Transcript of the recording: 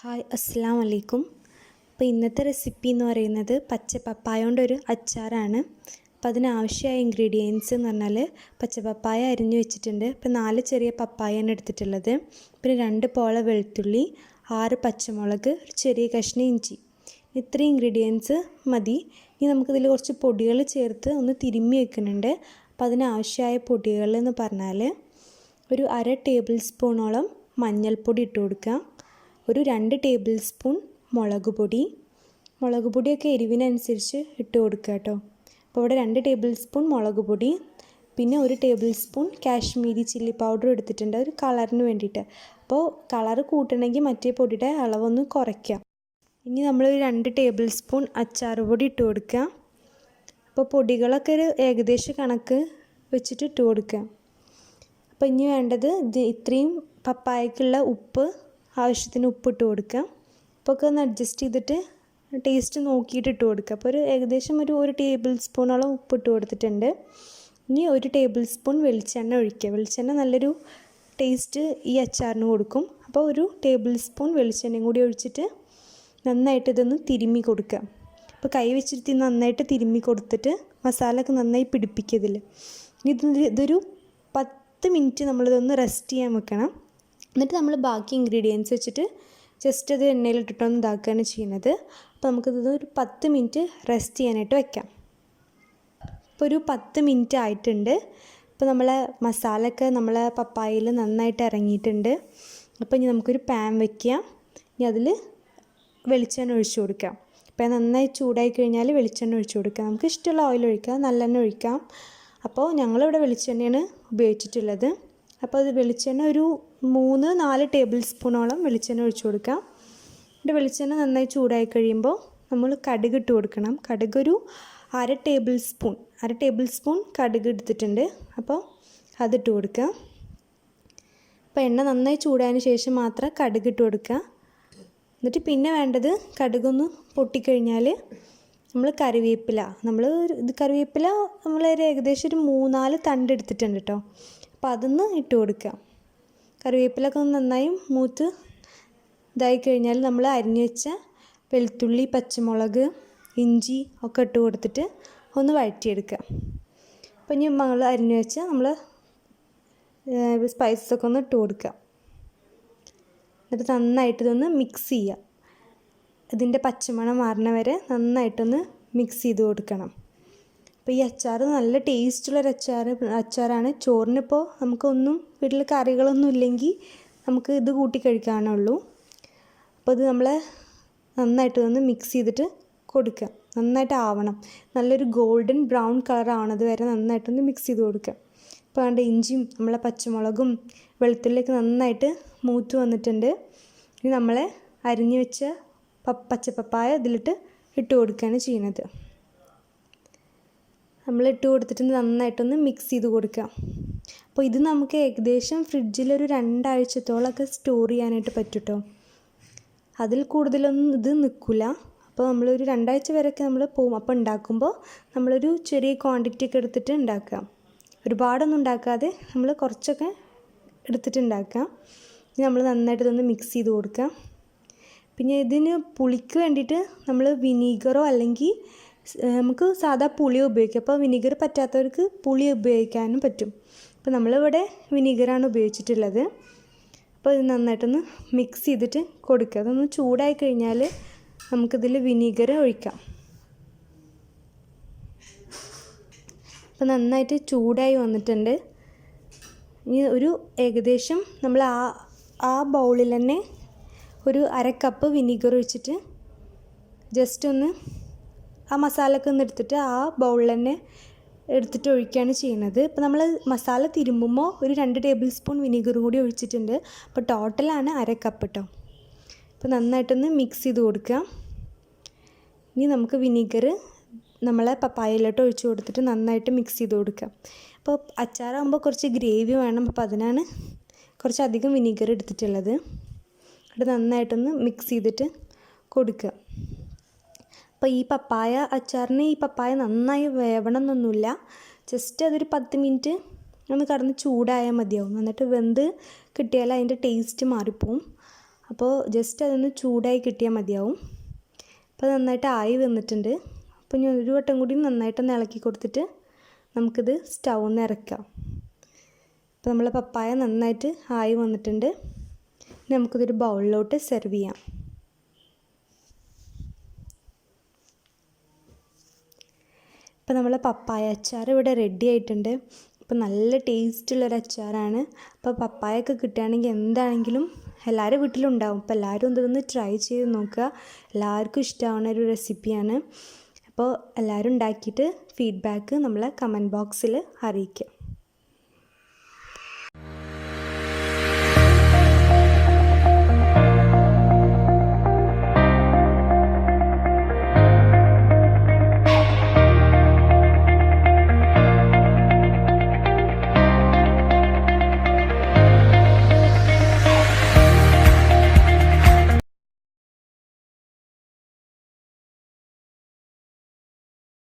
Hi അസ്സലാമു അലൈക്കും. അപ്പോൾ ഇന്നത്തെ റെസിപ്പി എന്ന് പറയുന്നത് പച്ച പപ്പായ കൊണ്ടൊരു അച്ചാറാണ്. അപ്പോൾ അതിനാവശ്യമായ ഇൻഗ്രീഡിയൻസ് എന്ന് പറഞ്ഞാൽ പച്ച പപ്പായ അരിഞ്ഞു വെച്ചിട്ടുണ്ട്. ഇപ്പോൾ 4 ചെറിയ പപ്പായാണ് എടുത്തിട്ടുള്ളത്. പിന്നെ 2 പോള വെളുത്തുള്ളി, 6 പച്ചമുളക്, ഒരു ചെറിയ കഷ്ണം ഇഞ്ചി. ഇത്രയും ഇൻഗ്രീഡിയൻസ് മതി. ഇനി നമുക്കിതിൽ കുറച്ച് പൊടികൾ ചേർത്ത് ഒന്ന് തിരുമ്മി വെക്കുന്നുണ്ട്. അപ്പോൾ അതിനാവശ്യമായ പൊടികൾ എന്ന് പറഞ്ഞാൽ ഒരു 1/2 ടേബിൾ സ്പൂണോളം മഞ്ഞൾപ്പൊടി ഇട്ട് കൊടുക്കുക, ഒരു 2 ടേബിൾ സ്പൂൺ മുളക് പൊടിയൊക്കെ എരിവിനനുസരിച്ച് ഇട്ട് കൊടുക്കുക കേട്ടോ. അപ്പോൾ ഇവിടെ 2 ടേബിൾ സ്പൂൺ മുളക് പൊടി, പിന്നെ 1 table spoon Kashmiri chilli powder എടുത്തിട്ടുണ്ട്, ഒരു കളറിന് വേണ്ടിയിട്ട്. അപ്പോൾ കളറ് കൂട്ടണമെങ്കിൽ മറ്റേ പൊടിയുടെ അളവൊന്ന് കുറയ്ക്കാം. ഇനി നമ്മൾ 2 ടേബിൾ സ്പൂൺ അച്ചാർ പൊടി ഇട്ട് കൊടുക്കുക. അപ്പോൾ പൊടികളൊക്കെ ഒരു ഏകദേശ കണക്ക് വെച്ചിട്ട് ഇട്ട് കൊടുക്കുക. അപ്പോൾ ഇനി വേണ്ടത് ഇത്രയും പപ്പായക്കുള്ള ഉപ്പ്, ആവശ്യത്തിന് ഉപ്പിട്ട് കൊടുക്കുക. അപ്പോൾ ഒക്കെ ഒന്ന് അഡ്ജസ്റ്റ് ചെയ്തിട്ട് ടേസ്റ്റ് നോക്കിയിട്ട് ഇട്ട് കൊടുക്കുക. അപ്പോൾ ഏകദേശം ഒരു ടേബിൾ സ്പൂണോളം ഉപ്പിട്ട് കൊടുത്തിട്ടുണ്ട്. ഇനി 1 ടേബിൾ സ്പൂൺ വെളിച്ചെണ്ണ ഒഴിക്കുക. വെളിച്ചെണ്ണ നല്ലൊരു ടേസ്റ്റ് ഈ അച്ചാറിന് കൊടുക്കും. അപ്പോൾ 1 ടേബിൾ സ്പൂൺ വെളിച്ചെണ്ണയും കൂടി ഒഴിച്ചിട്ട് നന്നായിട്ട് ഇതൊന്ന് തിരുമ്മി കൊടുക്കുക. അപ്പോൾ കൈ വെച്ചിട്ട് നന്നായിട്ട് തിരുമ്മി കൊടുത്തിട്ട് മസാലയൊക്കെ നന്നായി പിടിപ്പിക്കുക ഇതിൽ. ഇതൊരു 10 മിനിറ്റ് നമ്മളിതൊന്ന് റെസ്റ്റ് ചെയ്യാൻ വെക്കണം. എന്നിട്ട് നമ്മൾ ബാക്കി ഇൻഗ്രീഡിയൻസ് വെച്ചിട്ട് ജസ്റ്റ് അത് എണ്ണയിലിട്ടിട്ടൊന്ന് ഇതാക്കുകയാണ് ചെയ്യുന്നത്. അപ്പോൾ നമുക്കിത് ഒരു 10 മിനിറ്റ് റെസ്റ്റ് ചെയ്യാനായിട്ട് വയ്ക്കാം. ഇപ്പോൾ ഒരു 10 മിനിറ്റ് ആയിട്ടുണ്ട്. ഇപ്പോൾ നമ്മളെ മസാലയൊക്കെ നമ്മളെ പപ്പായയിൽ നന്നായിട്ട് ഇറങ്ങിയിട്ടുണ്ട്. അപ്പോൾ ഇനി നമുക്കൊരു പാൻ വയ്ക്കുക. ഇനി അതിൽ വെളിച്ചെണ്ണ ഒഴിച്ച് കൊടുക്കാം. അപ്പോൾ നന്നായി ചൂടായി കഴിഞ്ഞാൽ വെളിച്ചെണ്ണ ഒഴിച്ച് കൊടുക്കാം. നമുക്ക് ഇഷ്ടമുള്ള ഓയിൽ ഒഴിക്കാം, നല്ലെണ്ണ ഒഴിക്കാം. അപ്പോൾ ഞങ്ങളിവിടെ വെളിച്ചെണ്ണയാണ് ഉപയോഗിച്ചിട്ടുള്ളത്. അപ്പോൾ അത് വെളിച്ചെണ്ണ ഒരു 3-4 ടേബിൾ സ്പൂണോളം വെളിച്ചെണ്ണ ഒഴിച്ച് കൊടുക്കാം. എന്നിട്ട് വെളിച്ചെണ്ണ നന്നായി ചൂടായി കഴിയുമ്പോൾ നമ്മൾ കടുക് ഇട്ട് കൊടുക്കണം. കടുക് ഒരു 1/2 ടേബിൾ സ്പൂൺ കടുക് എടുത്തിട്ടുണ്ട്. അപ്പോൾ അതിട്ട് കൊടുക്കുക. അപ്പോൾ എണ്ണ നന്നായി ചൂടായതിന് ശേഷം മാത്രം കടുക് ഇട്ട് കൊടുക്കുക. എന്നിട്ട് പിന്നെ വേണ്ടത് കടുകൊന്ന് പൊട്ടിക്കഴിഞ്ഞാൽ നമ്മൾ കറിവേപ്പില നമ്മൾ ഏകദേശം ഒരു 3-4 തണ്ട് എടുത്തിട്ടുണ്ട് കേട്ടോ. അപ്പോൾ അതൊന്ന് ഇട്ട് കൊടുക്കുക. കറിവേപ്പിലൊക്കെ ഒന്ന് നന്നായി മൂത്ത് ഇതായി കഴിഞ്ഞാൽ നമ്മൾ അരിഞ്ഞു വെച്ച വെളുത്തുള്ളി, പച്ചമുളക്, ഇഞ്ചി ഒക്കെ ഇട്ട് കൊടുത്തിട്ട് ഒന്ന് വഴറ്റിയെടുക്കുക. അപ്പോൾ ഇനി നമ്മൾ അരിഞ്ഞു വെച്ച നമ്മൾ സ്പൈസസൊക്കെ ഒന്ന് ഇട്ട് കൊടുക്കുക. എന്നിട്ട് നന്നായിട്ട് ഇതൊന്ന് മിക്സ് ചെയ്യുക. ഇതിൻ്റെ പച്ചമണം മാറുന്ന വരെ നന്നായിട്ടൊന്ന് മിക്സ് ചെയ്ത് കൊടുക്കണം. അപ്പോൾ ഈ അച്ചാർ നല്ല ടേസ്റ്റുള്ളൊരു അച്ചാറാണ്. ചോറിനിപ്പോൾ നമുക്കൊന്നും വീട്ടിൽ കറികളൊന്നും ഇല്ലെങ്കിൽ നമുക്ക് ഇത് കൂട്ടി കഴിക്കാനുള്ളൂ. അപ്പോൾ ഇത് നമ്മൾ നന്നായിട്ട് ഒന്ന് മിക്സ് ചെയ്തിട്ട് കൊടുക്കുക. നന്നായിട്ട് ആവണം, നല്ലൊരു ഗോൾഡൻ ബ്രൗൺ കളർ ആവണത് വരെ നന്നായിട്ടൊന്ന് മിക്സ് ചെയ്ത് കൊടുക്കുക. ഇപ്പോൾ വേണ്ട ഇഞ്ചിയും നമ്മളെ പച്ചമുളകും വെളുത്തുള്ളിയൊക്കെ നന്നായിട്ട് മൂത്ത് വന്നിട്ടുണ്ട്. ഇനി നമ്മളെ അരിഞ്ഞു വെച്ച പച്ചപ്പപ്പായ ഇതിലിട്ട് ഇട്ട് കൊടുക്കുകയാണ് ചെയ്യുന്നത്. നമ്മൾ ഇട്ട് കൊടുത്തിട്ട് നന്നായിട്ടൊന്ന് മിക്സ് ചെയ്ത് കൊടുക്കുക. അപ്പോൾ ഇത് നമുക്ക് ഏകദേശം ഫ്രിഡ്ജിലൊരു 2 ആഴ്ചത്തോളമൊക്കെ സ്റ്റോർ ചെയ്യാനായിട്ട് പറ്റും കേട്ടോ. അതിൽ കൂടുതലൊന്നും ഇത് നിൽക്കില്ല. അപ്പോൾ നമ്മളൊരു 2 ആഴ്ച വരെയൊക്കെ നമ്മൾ പോകും. അപ്പോൾ ഉണ്ടാക്കുമ്പോൾ നമ്മളൊരു ചെറിയ ക്വാണ്ടിറ്റി ഒക്കെ എടുത്തിട്ട് ഉണ്ടാക്കുക. ഒരുപാടൊന്നും ഉണ്ടാക്കാതെ നമ്മൾ കുറച്ചൊക്കെ എടുത്തിട്ട് ഉണ്ടാക്കുക. ഇനി നമ്മൾ നന്നായിട്ട് ഇതൊന്ന് മിക്സ് ചെയ്ത് കൊടുക്കുക. പിന്നെ ഇതിന് പുളിക്ക് വേണ്ടിയിട്ട് നമ്മൾ വിനീഗറോ അല്ലെങ്കിൽ നമുക്ക് സാധാ പുളി ഉപയോഗിക്കാം. അപ്പോൾ വിനീഗർ പറ്റാത്തവർക്ക് പുളി ഉപയോഗിക്കാനും പറ്റും. അപ്പോൾ നമ്മളിവിടെ വിനീഗറാണ് ഉപയോഗിച്ചിട്ടുള്ളത്. അപ്പോൾ ഇത് നന്നായിട്ടൊന്ന് മിക്സ് ചെയ്തിട്ട് കൊടുക്കുക. അതൊന്ന് ചൂടായി കഴിഞ്ഞാൽ നമുക്കിതിൽ വിനീഗർ ഒഴിക്കാം. അപ്പോൾ നന്നായിട്ട് ചൂടായി വന്നിട്ടുണ്ട്. ഇനി ഒരു ഏകദേശം നമ്മൾ ആ ബൗളിൽ തന്നെ ഒരു 1/2 കപ്പ് വിനീഗർ ഒഴിച്ചിട്ട് ജസ്റ്റ് ഒന്ന് ആ മസാലയൊക്കെ ഒന്ന് എടുത്തിട്ട് ആ ബൗളിൽ തന്നെ എടുത്തിട്ട് ഒഴിക്കുകയാണ് ചെയ്യുന്നത്. ഇപ്പോൾ നമ്മൾ മസാല തിരുമ്പുമ്പോൾ ഒരു 2 ടേബിൾ സ്പൂൺ വിനീഗറും കൂടി ഒഴിച്ചിട്ടുണ്ട്. അപ്പോൾ ടോട്ടലാണ് 1/2 കപ്പ് കേട്ടോ. അപ്പോൾ നന്നായിട്ടൊന്ന് മിക്സ് ചെയ്ത് കൊടുക്കുക. ഇനി നമുക്ക് വിനീഗർ നമ്മളെ പപ്പായയിലോട്ട് ഒഴിച്ച് കൊടുത്തിട്ട് നന്നായിട്ട് മിക്സ് ചെയ്ത് കൊടുക്കുക. അപ്പോൾ അച്ചാറാകുമ്പോൾ കുറച്ച് ഗ്രേവി വേണം. അപ്പോൾ അതിനാണ് കുറച്ചധികം വിനീഗർ എടുത്തിട്ടുള്ളത്. അത് നന്നായിട്ടൊന്ന് മിക്സ് ചെയ്തിട്ട് കൊടുക്കുക. അപ്പോൾ ഈ പപ്പായ അച്ചാറിന് ഈ പപ്പായ നന്നായി വേവണം എന്നൊന്നുമില്ല. ജസ്റ്റ് അതൊരു 10 മിനിറ്റ് ഒന്ന് കടന്ന് ചൂടായാൽ മതിയാവും. എന്നിട്ട് വെന്ത് കിട്ടിയാൽ അതിൻ്റെ ടേസ്റ്റ് മാറിപ്പോവും. അപ്പോൾ ജസ്റ്റ് അതൊന്ന് ചൂടായി കിട്ടിയാൽ മതിയാവും. അപ്പോൾ നന്നായിട്ട് ആയി വന്നിട്ടുണ്ട്. അപ്പോൾ ഞാൻ ഒരു വട്ടം കൂടി നന്നായിട്ടൊന്ന് ഇളക്കി കൊടുത്തിട്ട് നമുക്കിത് സ്റ്റൗവിൽ നിന്ന് ഇറക്കാം. അപ്പോൾ നമ്മളെ പപ്പായ നന്നായിട്ട് ആയി വന്നിട്ടുണ്ട്. നമുക്കിതൊരു ബൗളിലോട്ട് സെർവ് ചെയ്യാം. ഇപ്പോൾ നമ്മളെ പപ്പായ അച്ചാർ ഇവിടെ റെഡി ആയിട്ടുണ്ട്. അപ്പോൾ നല്ല ടേസ്റ്റുള്ളൊരു അച്ചാറാണ്. അപ്പോൾ പപ്പായൊക്കെ കിട്ടുകയാണെങ്കിൽ എന്താണെങ്കിലും എല്ലാവരും വീട്ടിലുണ്ടാവും. അപ്പോൾ എല്ലാവരും ഇതൊന്ന് ട്രൈ ചെയ്ത് നോക്കുക. എല്ലാവർക്കും ഇഷ്ടമാവുന്ന ഒരു റെസിപ്പിയാണ്. അപ്പോൾ എല്ലാവരും ഉണ്ടാക്കിയിട്ട് ഫീഡ്ബാക്ക് നമ്മളെ കമൻറ്റ് ബോക്സിൽ അറിയിക്കുക.